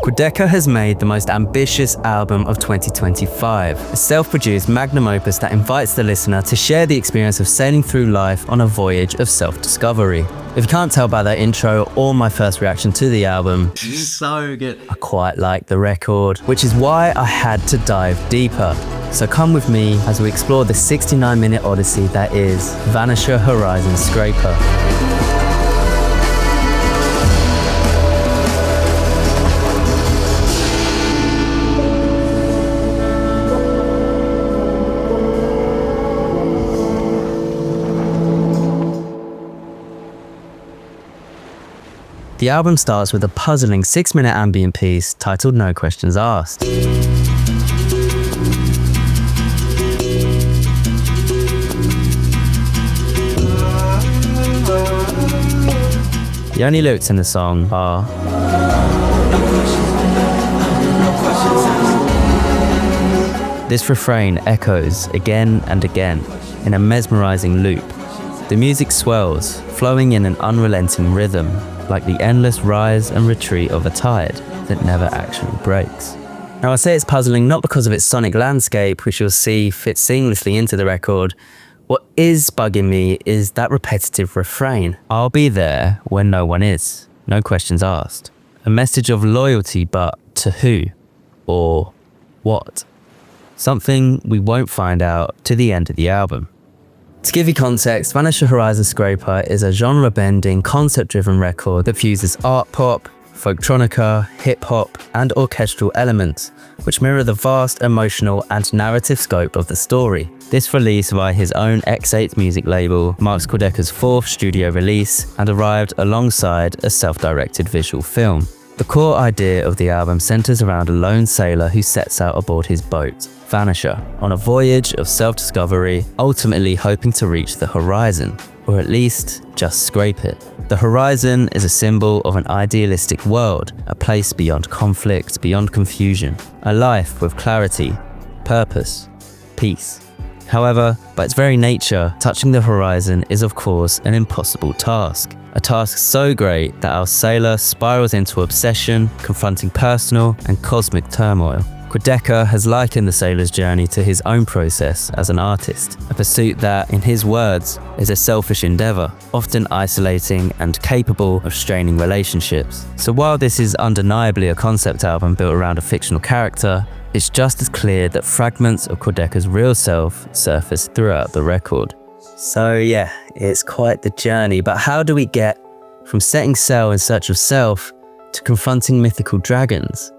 Quadeca has made the most ambitious album of 2025, a self-produced magnum opus that invites the listener to share the experience of sailing through life on a voyage of self-discovery. If you can't tell by that intro or my first reaction to the album, so good. I quite like the record, which is why I had to dive deeper. So come with me as we explore the 69-minute odyssey that is Vanisher Horizon Scraper. The album starts with a puzzling 6-minute ambient piece titled No Questions Asked. The only lyrics in the song are this refrain echoes again and again in a mesmerizing loop. The music swells, flowing in an unrelenting rhythm, like the endless rise and retreat of a tide that never actually breaks. Now I say it's puzzling not because of its sonic landscape, which you'll see fits seamlessly into the record. What is bugging me is that repetitive refrain. I'll be there when no one is. No questions asked. A message of loyalty, but to who? Or what? Something we won't find out to the end of the album. To give you context, Vanisher Horizon Scraper is a genre-bending, concept-driven record that fuses art pop, folktronica, hip-hop, and orchestral elements, which mirror the vast emotional and narrative scope of the story. This release via his own X8 music label marks Quadeca's 4th studio release and arrived alongside a self-directed visual film. The core idea of the album centers around a lone sailor who sets out aboard his boat, Vanisher, on a voyage of self-discovery, ultimately hoping to reach the horizon, or at least just scrape it. The horizon is a symbol of an idealistic world, a place beyond conflict, beyond confusion, a life with clarity, purpose, peace. However, by its very nature, touching the horizon is of course an impossible task. A task so great that our sailor spirals into obsession, confronting personal and cosmic turmoil. Quadeca has likened the sailor's journey to his own process as an artist, a pursuit that, in his words, is a selfish endeavor, often isolating and capable of straining relationships. So while this is undeniably a concept album built around a fictional character, it's just as clear that fragments of Quadeca's real self surface throughout the record. So yeah, it's quite the journey, but how do we get from setting sail in search of self to confronting mythical dragons?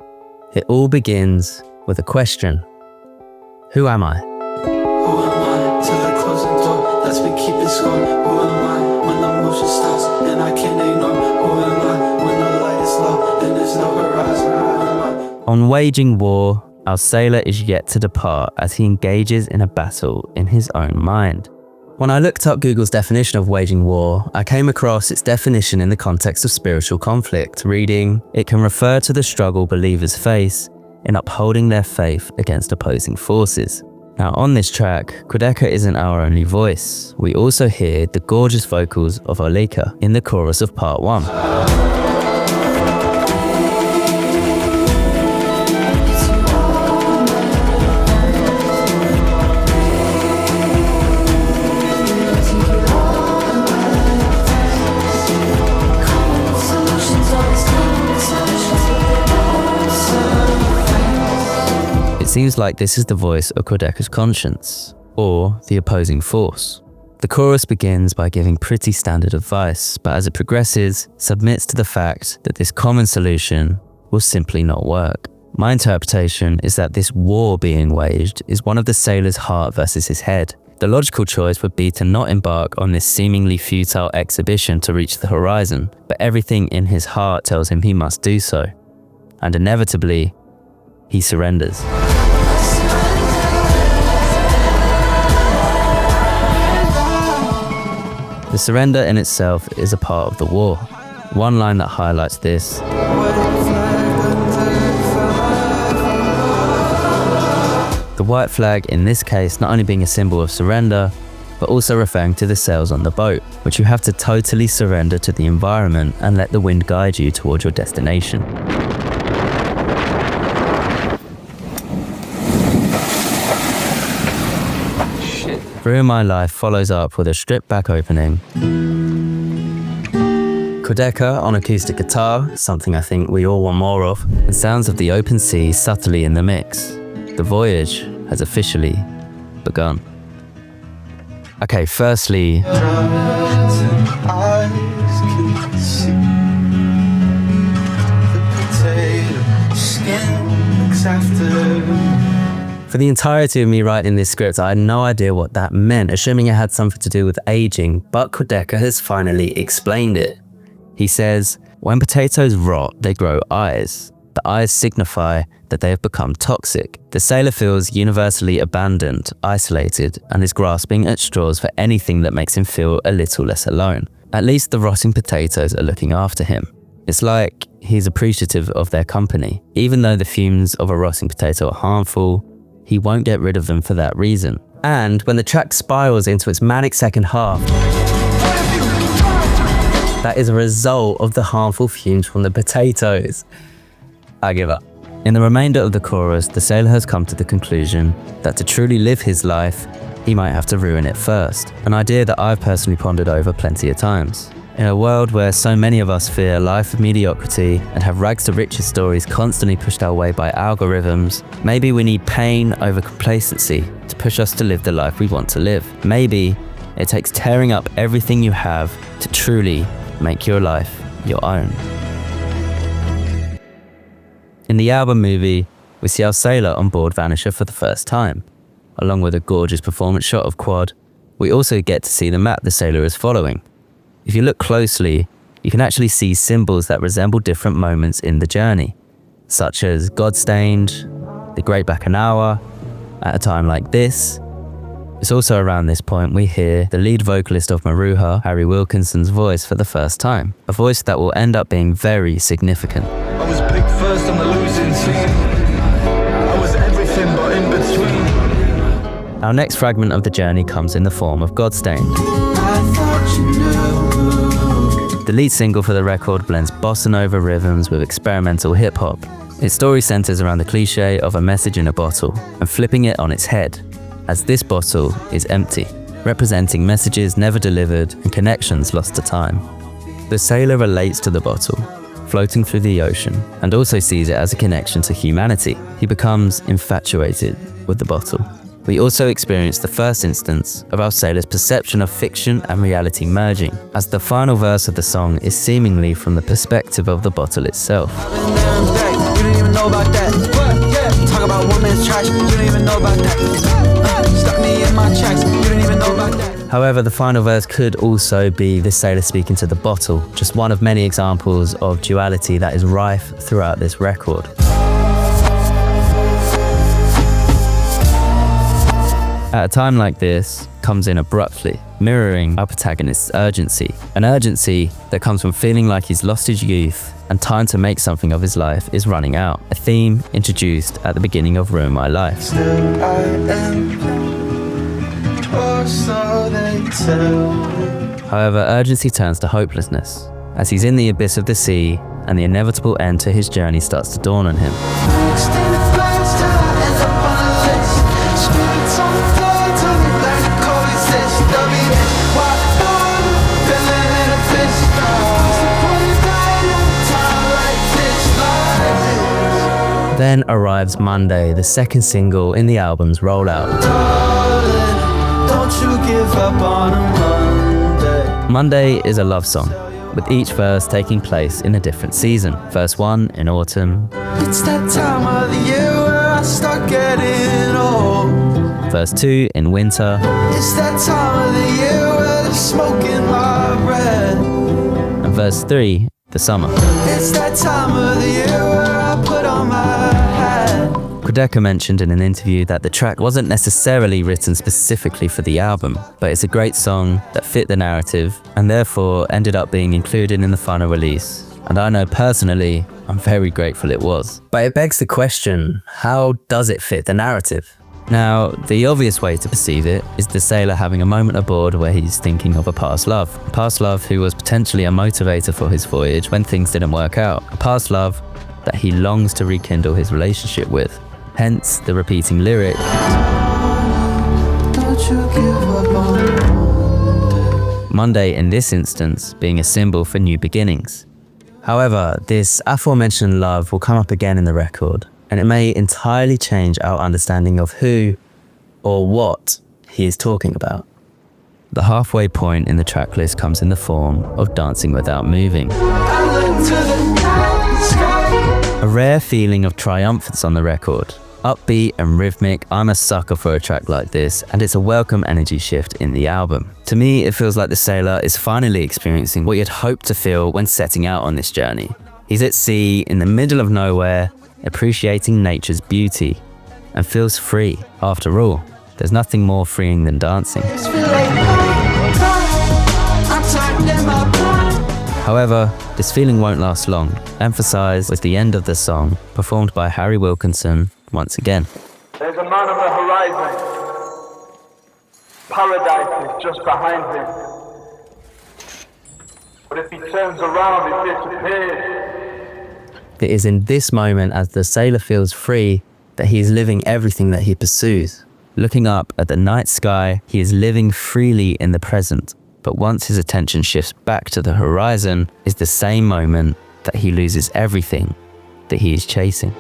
It all begins with a question. Who am I? Who am I? Till the closing door, that's been keeping score. Who am I? When the motion stops and I can't ignore. Who am I? When the light is low and there's no horizon. Who am I? On waging war, our sailor is yet to depart as he engages in a battle in his own mind. When I looked up Google's definition of waging war, I came across its definition in the context of spiritual conflict, reading, "It can refer to the struggle believers face in upholding their faith against opposing forces." Now on this track, Quadeca isn't our only voice. We also hear the gorgeous vocals of Olika in the chorus of part 1. It seems like this is the voice of Quadeca's conscience, or the opposing force. The chorus begins by giving pretty standard advice, but as it progresses, submits to the fact that this common solution will simply not work. My interpretation is that this war being waged is one of the sailor's heart versus his head. The logical choice would be to not embark on this seemingly futile exhibition to reach the horizon, but everything in his heart tells him he must do so. And inevitably, he surrenders. The surrender in itself is a part of the war. One line that highlights this: the white flag in this case not only being a symbol of surrender, but also referring to the sails on the boat, which you have to totally surrender to the environment and let the wind guide you towards your destination. Ruin My Life follows up with a stripped back opening. Quadeca on acoustic guitar, something I think we all want more of, and sounds of the open sea subtly in the mix. The voyage has officially begun. Okay, firstly, for the entirety of me writing this script, I had no idea what that meant, assuming it had something to do with aging, but Quadeca has finally explained it. He says, when potatoes rot, they grow eyes. The eyes signify that they have become toxic. The sailor feels universally abandoned, isolated, and is grasping at straws for anything that makes him feel a little less alone. At least the rotting potatoes are looking after him. It's like he's appreciative of their company. Even though the fumes of a rotting potato are harmful, he won't get rid of them for that reason. And when the track spirals into its manic second half, that is a result of the harmful fumes from the potatoes. I give up. In the remainder of the chorus, the sailor has come to the conclusion that to truly live his life, he might have to ruin it first. An idea that I've personally pondered over plenty of times. In a world where so many of us fear life of mediocrity and have rags to riches stories constantly pushed our way by algorithms, maybe we need pain over complacency to push us to live the life we want to live. Maybe it takes tearing up everything you have to truly make your life your own. In the album movie, we see our sailor on board Vanisher for the first time. Along with a gorgeous performance shot of Quad, we also get to see the map the sailor is following. If you look closely, you can actually see symbols that resemble different moments in the journey, such as Godstained, the Great BAKUNAWA, At a Time Like This. It's also around this point we hear the lead vocalist of Maruha, Harry Wilkinson's voice for the first time, a voice that will end up being very significant. I was picked first on the losing team. I was everything but in between. Our next fragment of the journey comes in the form of Godstained. The lead single for the record blends bossa nova rhythms with experimental hip-hop. Its story centers around the cliche of a message in a bottle and flipping it on its head, as this bottle is empty, representing messages never delivered and connections lost to time. The sailor relates to the bottle, floating through the ocean, and also sees it as a connection to humanity. He becomes infatuated with the bottle. We also experience the first instance of our sailor's perception of fiction and reality merging, as the final verse of the song is seemingly from the perspective of the bottle itself. However, the final verse could also be the sailor speaking to the bottle, just one of many examples of duality that is rife throughout this record. At a Time Like This comes in abruptly, mirroring our protagonist's urgency. An urgency that comes from feeling like he's lost his youth and time to make something of his life is running out, a theme introduced at the beginning of Ruin My Life. Still I am, or so they tell. However, urgency turns to hopelessness, as he's in the abyss of the sea and the inevitable end to his journey starts to dawn on him. Then arrives Monday, the second single in the album's rollout. Darling, don't you give up on a Monday. Monday is a love song, with each verse taking place in a different season. Verse 1 in autumn. It's that time of the year where I start getting old. Verse 2 in winter. It's that time of the year where the smoke in my breath. And verse 3, the summer. It's that time of the year where I put on my hat. Quadeca mentioned in an interview that the track wasn't necessarily written specifically for the album, but it's a great song that fit the narrative and therefore ended up being included in the final release. And I know personally, I'm very grateful it was. But it begs the question, how does it fit the narrative? Now, the obvious way to perceive it is the sailor having a moment aboard where he's thinking of a past love who was potentially a motivator for his voyage when things didn't work out, a past love that he longs to rekindle his relationship with. Hence the repeating lyric, Don't you give up Monday in this instance being a symbol for new beginnings. However, this aforementioned love will come up again in the record, and it may entirely change our understanding of who or what he is talking about. The halfway point in the tracklist comes in the form of Dancing Without Moving. A rare feeling of triumphance on the record. Upbeat and rhythmic, I'm a sucker for a track like this, and it's a welcome energy shift in the album. To me, it feels like the sailor is finally experiencing what you'd hoped to feel when setting out on this journey. He's at sea, in the middle of nowhere, appreciating nature's beauty, and feels free. After all, there's nothing more freeing than dancing. However, this feeling won't last long, emphasised with the end of the song, performed by Harry Wilkinson once again. There's a man on the horizon. Paradise is just behind him. But if he turns around, it disappears. It is in this moment, as the sailor feels free, that he is living everything that he pursues. Looking up at the night sky, he is living freely in the present. But once his attention shifts back to the horizon, is the same moment that he loses everything that he is chasing.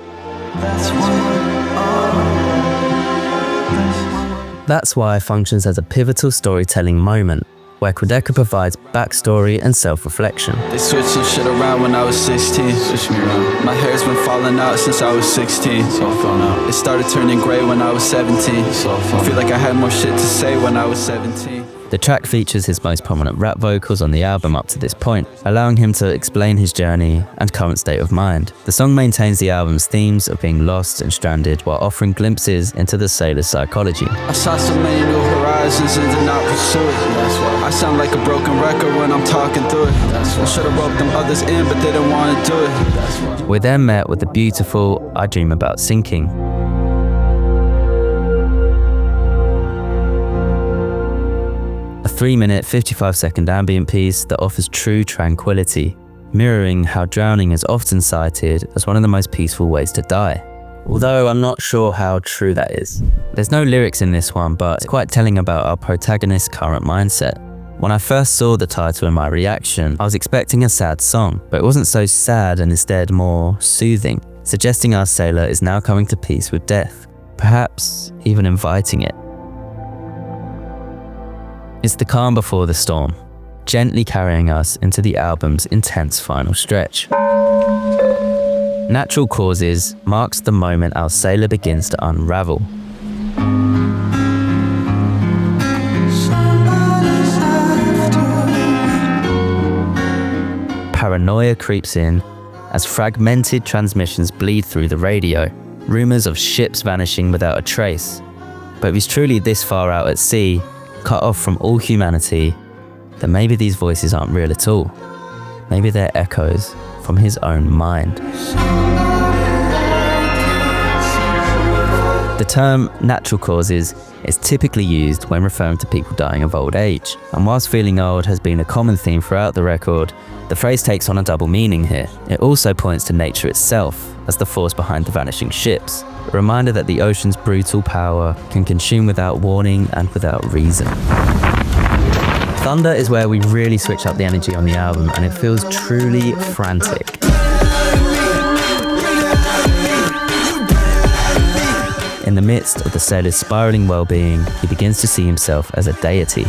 That's why it functions as a pivotal storytelling moment, where Quadeca provides backstory and self-reflection. They switched some shit around when I was 16. My hair's been falling out since I was 16. It started turning grey when I was 17. I feel like I had more shit to say when I was 17. The track features his most prominent rap vocals on the album up to this point, allowing him to explain his journey and current state of mind. The song maintains the album's themes of being lost and stranded while offering glimpses into the sailor's psychology. I saw so many new horizons and did not pursue it. I sound like a broken record when I'm talking through it. I should've roped them others in but didn't want to do it. We're then met with the beautiful I Dream About Sinking. A 3-minute, 55-second ambient piece that offers true tranquility, mirroring how drowning is often cited as one of the most peaceful ways to die. Although I'm not sure how true that is. There's no lyrics in this one, but it's quite telling about our protagonist's current mindset. When I first saw the title and my reaction, I was expecting a sad song, but it wasn't so sad and instead more soothing, suggesting our sailor is now coming to peace with death, perhaps even inviting it. It's the calm before the storm, gently carrying us into the album's intense final stretch. Natural Causes marks the moment our sailor begins to unravel. Paranoia creeps in as fragmented transmissions bleed through the radio, rumours of ships vanishing without a trace. But if he's truly this far out at sea, cut off from all humanity, then maybe these voices aren't real at all. Maybe they're echoes from his own mind. The term natural causes is typically used when referring to people dying of old age, and whilst feeling old has been a common theme throughout the record, the phrase takes on a double meaning here. It also points to nature itself as the force behind the vanishing ships, a reminder that the ocean's brutal power can consume without warning and without reason. Thunder is where we really switch up the energy on the album, and it feels truly frantic. In the midst of the sailor's spiraling well-being, he begins to see himself as a deity.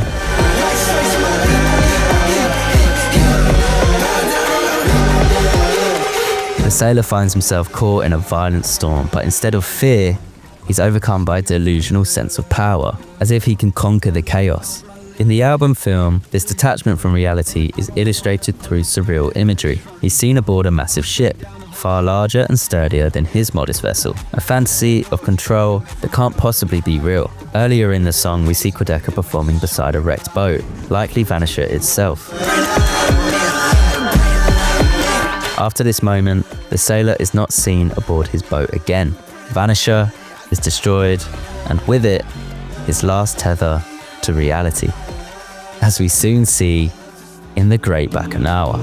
The sailor finds himself caught in a violent storm, but instead of fear, he's overcome by a delusional sense of power, as if he can conquer the chaos. In the album film, this detachment from reality is illustrated through surreal imagery. He's seen aboard a massive ship, far larger and sturdier than his modest vessel, a fantasy of control that can't possibly be real. Earlier in the song, we see Quadeca performing beside a wrecked boat, likely Vanisher itself. After this moment, the sailor is not seen aboard his boat again. Vanisher is destroyed, and with it, his last tether to reality, as we soon see in the great BAKUNAWA.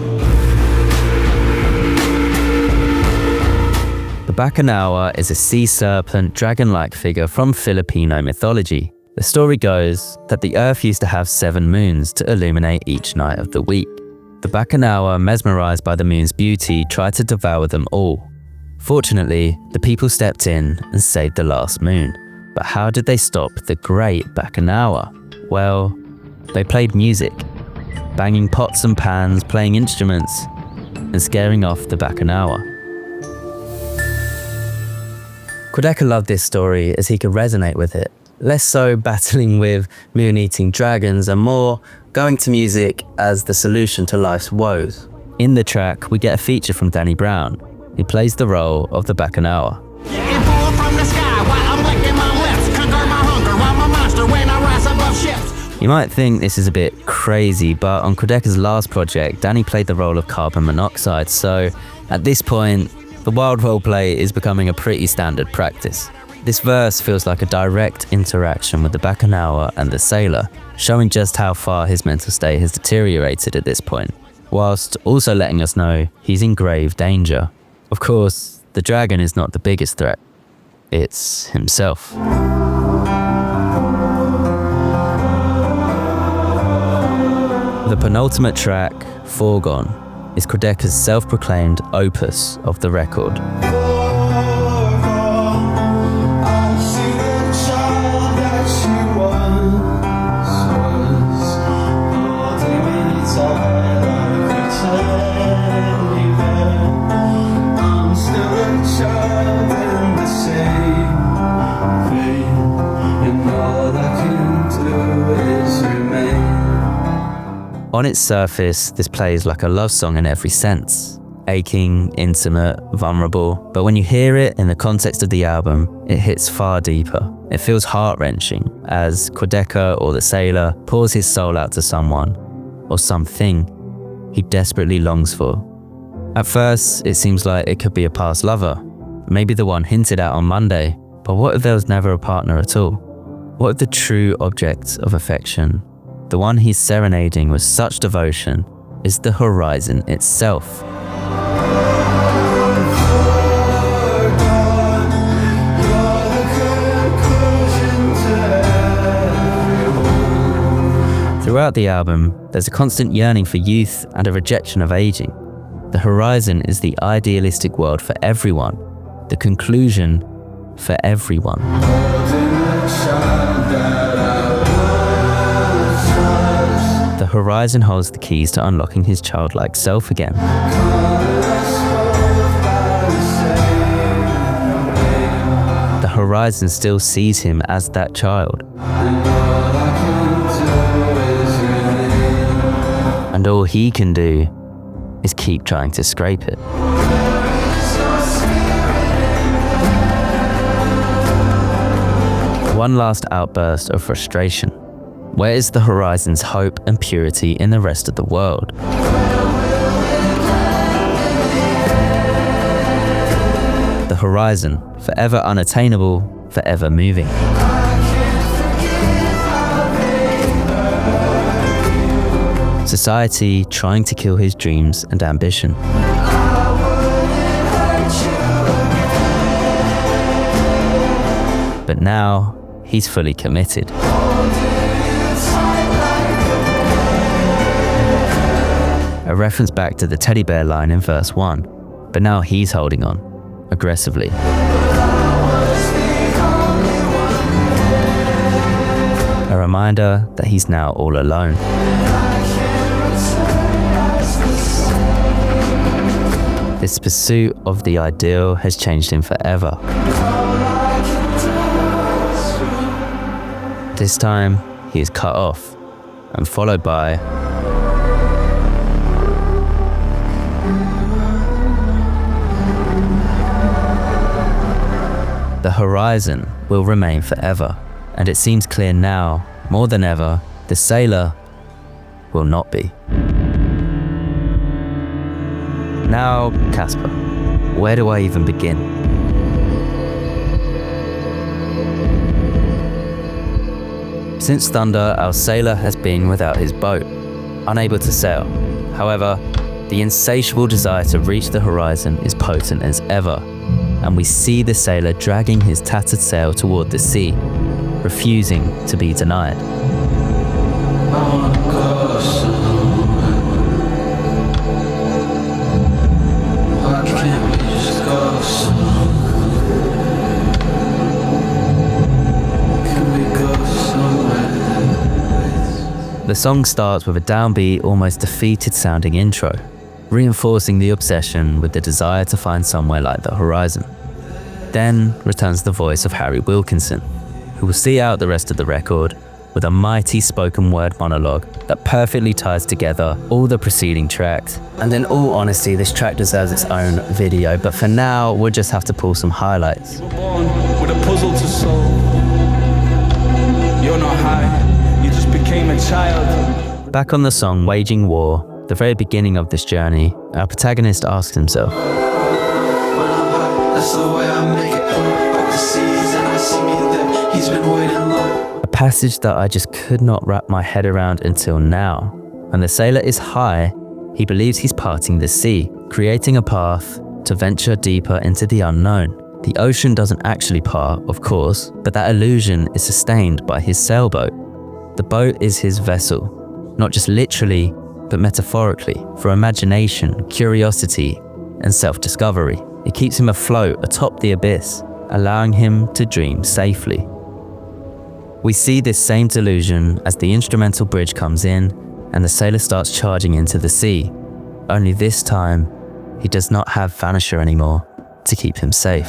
The BAKUNAWA is a sea serpent, dragon-like figure from Filipino mythology. The story goes that the Earth used to have 7 moons to illuminate each night of the week. The BAKUNAWA, mesmerized by the moon's beauty, tried to devour them all. Fortunately, the people stepped in and saved the last moon. But how did they stop the great BAKUNAWA? Well, they played music, banging pots and pans, playing instruments, and scaring off the BAKUNAWA. Quadeca loved this story as he could resonate with it, less so battling with moon-eating dragons and more going to music as the solution to life's woes. In the track, we get a feature from Danny Brown. He plays the role of the BAKUNAWA. You might think this is a bit crazy, but on Quadeca's last project, Danny played the role of carbon monoxide, so at this point, the wild roleplay is becoming a pretty standard practice. This verse feels like a direct interaction with the BAKUNAWA and the sailor, showing just how far his mental state has deteriorated at this point, whilst also letting us know he's in grave danger. Of course, the dragon is not the biggest threat, it's himself. The penultimate track, Forgone, is Quadeca's self-proclaimed opus of the record. On its surface, this plays like a love song in every sense. Aching, intimate, vulnerable. But when you hear it in the context of the album, it hits far deeper. It feels heart-wrenching as Quadeca, or the sailor, pours his soul out to someone, or something, he desperately longs for. At first, it seems like it could be a past lover, maybe the one hinted at on Monday, but what if there was never a partner at all? What if the true object of affection, the one he's serenading with such devotion, is the horizon itself? Throughout the album, there's a constant yearning for youth and a rejection of aging. The horizon is the idealistic world for everyone, the conclusion for everyone. The horizon holds the keys to unlocking his childlike self again. The horizon still sees him as that child. And all he can do is keep trying to scrape it. One last outburst of frustration. Where is the horizon's hope and purity in the rest of the world? The horizon, forever unattainable, forever moving. Society trying to kill his dreams and ambition. But now, he's fully committed. A reference back to the teddy bear line in verse 1, but now he's holding on, aggressively. A reminder that he's now all alone. This pursuit of the ideal has changed him forever. This time, he is cut off and followed by the horizon will remain forever, and it seems clear now, more than ever, the sailor will not be. Now, Casper, where do I even begin? Since Thunder, our sailor has been without his boat, unable to sail. However, the insatiable desire to reach the horizon is potent as ever, and we see the sailor dragging his tattered sail toward the sea, refusing to be denied. I wanna go somewhere. Why can't we just go somewhere? Can we go somewhere? The song starts with a downbeat, almost defeated sounding intro, reinforcing the obsession with the desire to find somewhere like the horizon. Then returns the voice of Harry Wilkinson, who will see out the rest of the record with a mighty spoken word monologue that perfectly ties together all the preceding tracks. And in all honesty, this track deserves its own video, but for now, we'll just have to pull some highlights. You were born with a puzzle to solve. You're not high, you just became a child. Back on the song Waging War, the very beginning of this journey, our protagonist asks himself, When I'm high, that's the way I make it. Back the seas and I see me there. He's been waiting long. a passage that I just could not wrap my head around until now. When the sailor is high, he believes he's parting the sea, creating a path to venture deeper into the unknown. The ocean doesn't actually part, of course, but that illusion is sustained by his sailboat. The boat is his vessel, not just literally, but metaphorically, for imagination, curiosity, and self-discovery. It keeps him afloat atop the abyss, allowing him to dream safely. We see this same delusion as the instrumental bridge comes in and the sailor starts charging into the sea. Only this time, he does not have Vanisher anymore to keep him safe.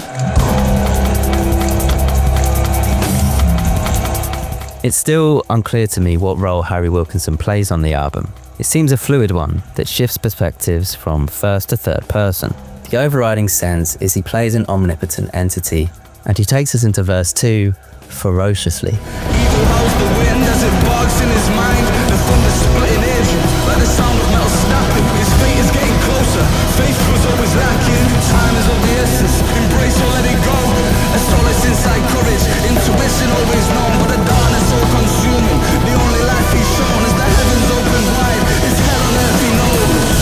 It's still unclear to me what role Harry Wilkinson plays on the album. It seems a fluid one that shifts perspectives from first to third person. The overriding sense is he plays an omnipotent entity, and he takes us into verse 2 ferociously. Evil howls the wind as it barks in his mind. The thunder splitting eardrums like the sound of metal snapping. His fate is getting closer. Faith was always lacking. Time is of the essence. Embrace or let it go. A solace inside courage. Intuition always known, but the darkness so consuming. The only life he's shown is the heavens open wide. It's hell on earth he knows.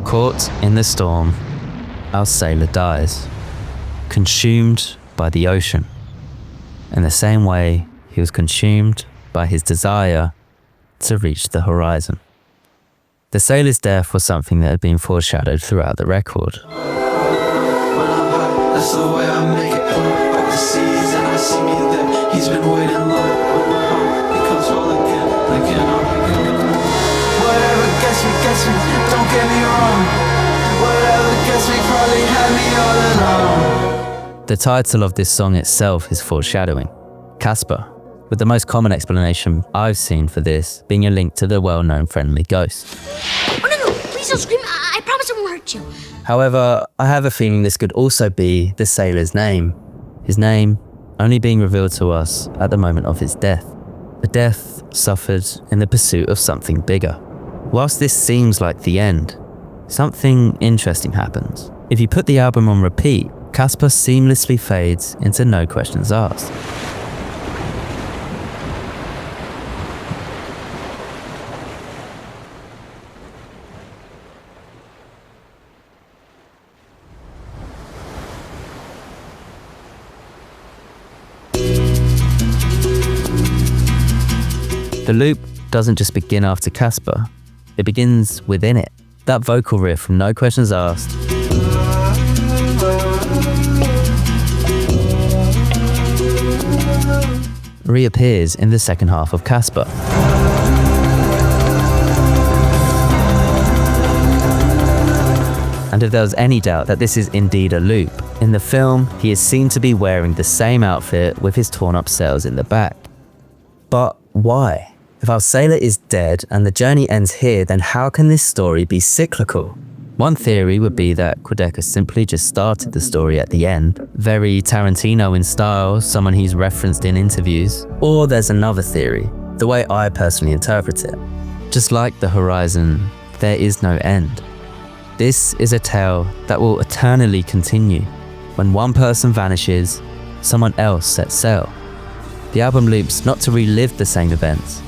Caught in the storm, our sailor dies, consumed by the ocean, in the same way he was consumed by his desire to reach the horizon. The sailor's death was something that had been foreshadowed throughout the record. When I'm high, that's the way I make it. Back the seas and I see me there. He's been waiting long. When my heart becomes whole again, whatever gets me, don't get me wrong. Whatever gets me probably had me all along. The title of this song itself is foreshadowing. CASPER, with the most common explanation I've seen for this being a link to the well-known friendly ghost. Oh no, please don't scream. I promise I won't hurt you. However, I have a feeling this could also be the sailor's name. His name only being revealed to us at the moment of his death. A death suffered in the pursuit of something bigger. Whilst this seems like the end, something interesting happens. If you put the album on repeat, CASPER seamlessly fades into No Questions Asked. The loop doesn't just begin after CASPER, it begins within it. That vocal riff from No Questions Asked reappears in the second half of CASPER. And if there was any doubt that this is indeed a loop, In the film, he is seen to be wearing the same outfit with his torn up sails in the back. But why? If our sailor is dead and the journey ends here, then how can this story be cyclical? One theory would be that Quadeca simply just started the story at the end, very Tarantino in style, someone he's referenced in interviews. Or there's another theory, the way I personally interpret it. Just like the horizon, there is no end. This is a tale that will eternally continue. When one person vanishes, someone else sets sail. The album loops not to relive the same events,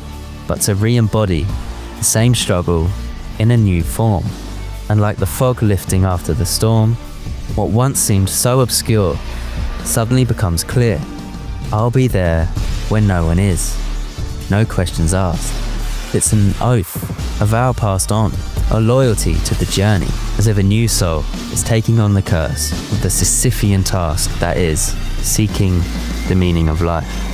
but to re-embody the same struggle in a new form. And like the fog lifting after the storm, what once seemed so obscure suddenly becomes clear. I'll be there when no one is. No questions asked. It's an oath, a vow passed on, a loyalty to the journey, as if a new soul is taking on the curse of the Sisyphean task that is seeking the meaning of life.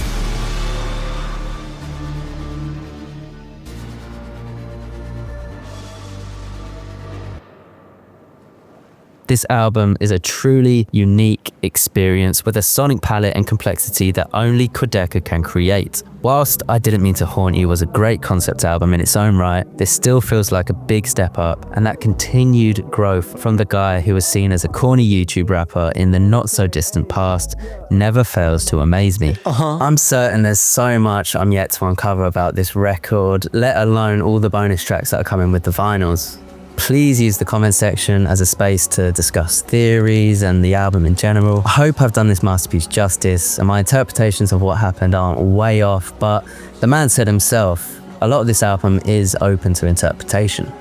This album is a truly unique experience with a sonic palette and complexity that only Quadeca can create. Whilst I Didn't Mean to Haunt You was a great concept album in its own right, this still feels like a big step up, and that continued growth from the guy who was seen as a corny YouTube rapper in the not so distant past never fails to amaze me. I'm certain there's so much I'm yet to uncover about this record, let alone all the bonus tracks that are coming with the vinyls. Please use the comment section as a space to discuss theories and the album in general. I hope I've done this masterpiece justice and my interpretations of what happened aren't way off, but the man said himself, a lot of this album is open to interpretation.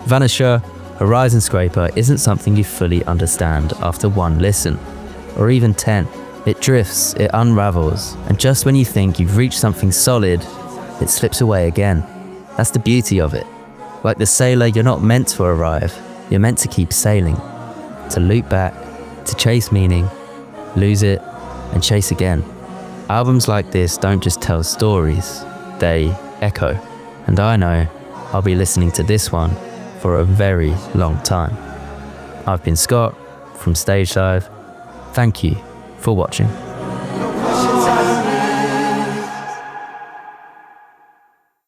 Vanisher, Horizon Scraper isn't something you fully understand after one listen, or even 10. It drifts, it unravels, and just when you think you've reached something solid, it slips away again. That's the beauty of it. Like the sailor, you're not meant to arrive, you're meant to keep sailing, to loop back, to chase meaning, lose it, and chase again. Albums like this don't just tell stories, they echo. And I know I'll be listening to this one for a very long time. I've been Scott from Stage Dive. Thank you for watching.